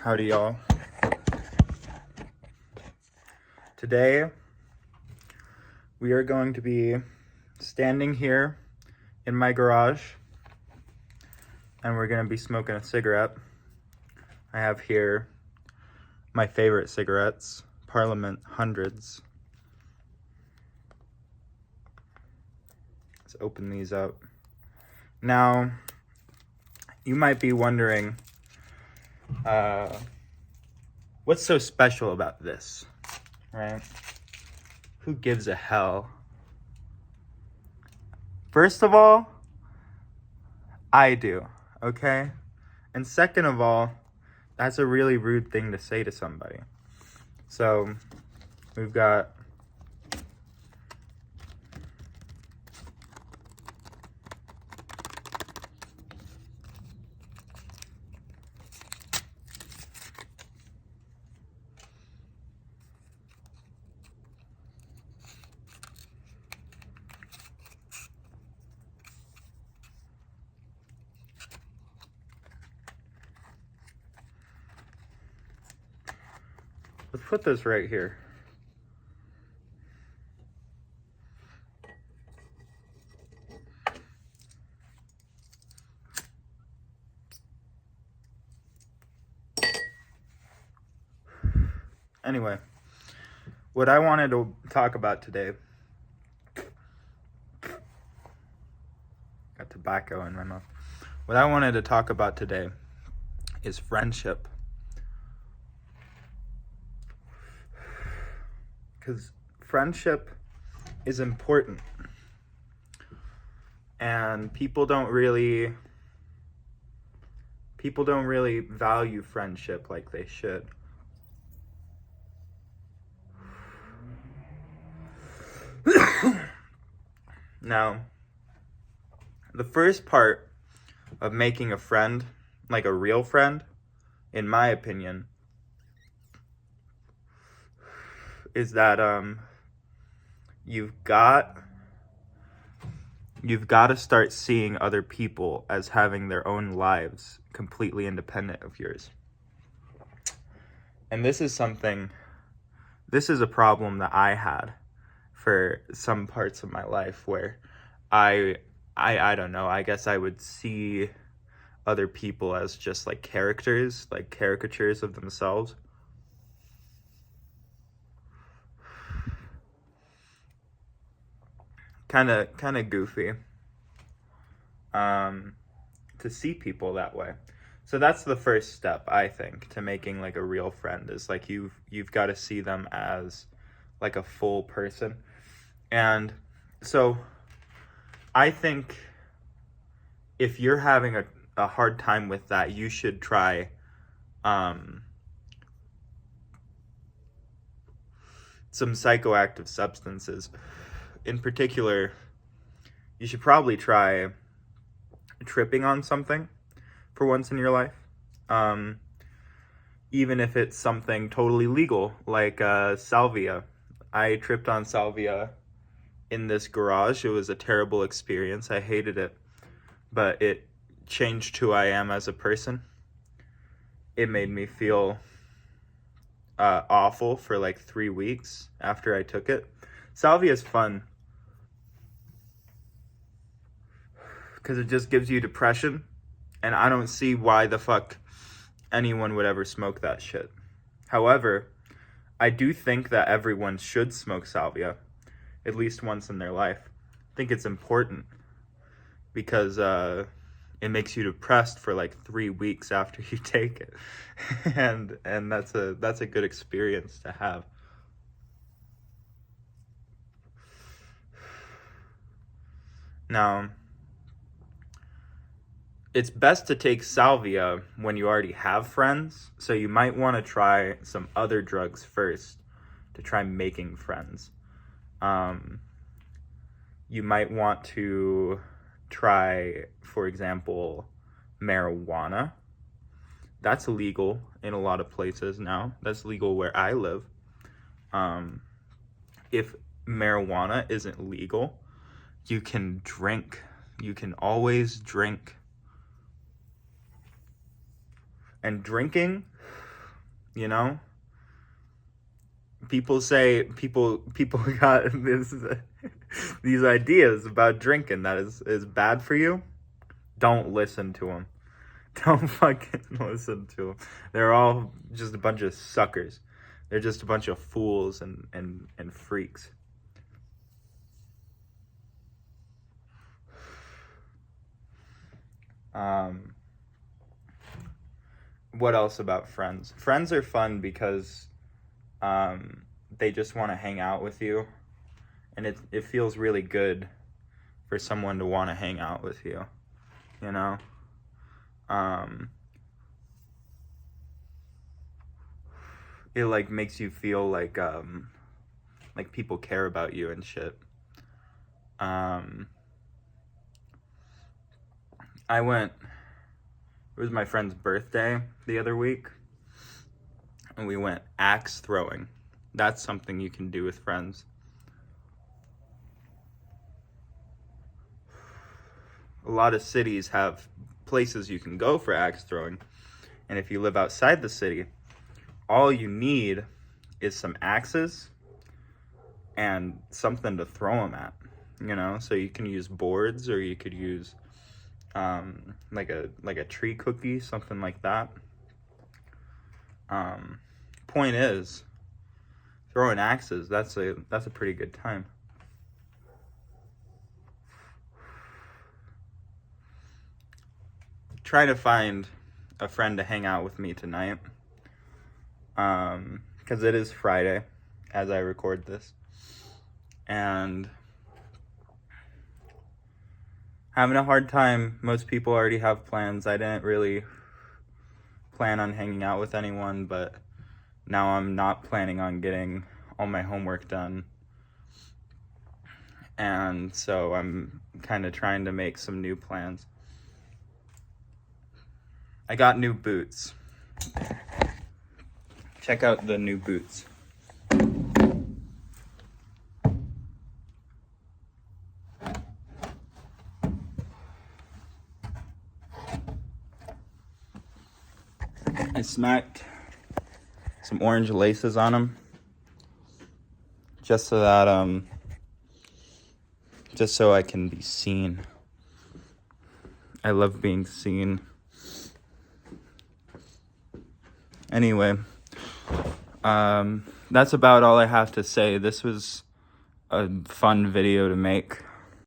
Howdy, y'all. Today, we are going to be standing here in my garage, and we're going to be smoking a cigarette. I have here my favorite cigarettes, Parliament Hundreds. Let's open these up. Now, you might be wondering, what's so special about this, right? Who gives a hell? First of all, I do, okay? And second of all, that's a really rude thing to say to somebody. So, we've got let's put this right here. Anyway, what I wanted to talk about today, got tobacco in my mouth. What I wanted to talk about today is friendship. Because friendship is important. And people don't really value friendship like they should. Now, the first part of making a friend, like a real friend, in my opinion, is that you've got to start seeing other people as having their own lives completely independent of yours. And this is a problem that I had for some parts of my life where I don't know, I guess I would see other people as just like characters, like caricatures of themselves. Kind of goofy to see people that way. So that's the first step, I think, to making like a real friend, is like you've got to see them as like a full person. And so I think if you're having a hard time with that, you should try some psychoactive substances. In particular, you should probably try tripping on something for once in your life. Even if it's something totally legal, like salvia. I tripped on salvia in this garage. It was a terrible experience. I hated it, but it changed who I am as a person. It made me feel awful for like 3 weeks after I took it. Salvia is fun because it just gives you depression, and I don't see why the fuck anyone would ever smoke that shit. However, I do think that everyone should smoke salvia at least once in their life. I think it's important because it makes you depressed for like 3 weeks after you take it. and that's a good experience to have. Now, it's best to take salvia when you already have friends, so you might want to try some other drugs first to try making friends. You might want to try, for example, marijuana. That's legal in a lot of places now. That's legal where I live. If marijuana isn't legal, you can drink. You can always drink. And drinking you know? People say people got these ideas about drinking that is bad for you. Don't listen to them. Don't fucking listen to them. They're all just a bunch of suckers. They're just a bunch of fools and freaks. What else about friends? Friends are fun because they just want to hang out with you, and it feels really good for someone to want to hang out with you, you know? It like makes you feel like people care about you and shit. It was my friend's birthday the other week, and we went axe throwing. That's something you can do with friends. A lot of cities have places you can go for axe throwing, and if you live outside the city, all you need is some axes and something to throw them at, you know? So you can use boards, or you could use like a tree cookie, something like that. Point is, throwing axes, that's a pretty good time. Trying to find a friend to hang out with me tonight, because it is Friday as I record this, and having a hard time. Most people already have plans. I didn't really plan on hanging out with anyone, but now I'm not planning on getting all my homework done, and so I'm kind of trying to make some new plans. I got new boots. Check out the new boots. I smacked some orange laces on them just so that just so I can be seen. I love being seen. Anyway, that's about all I have to say. This was a fun video to make.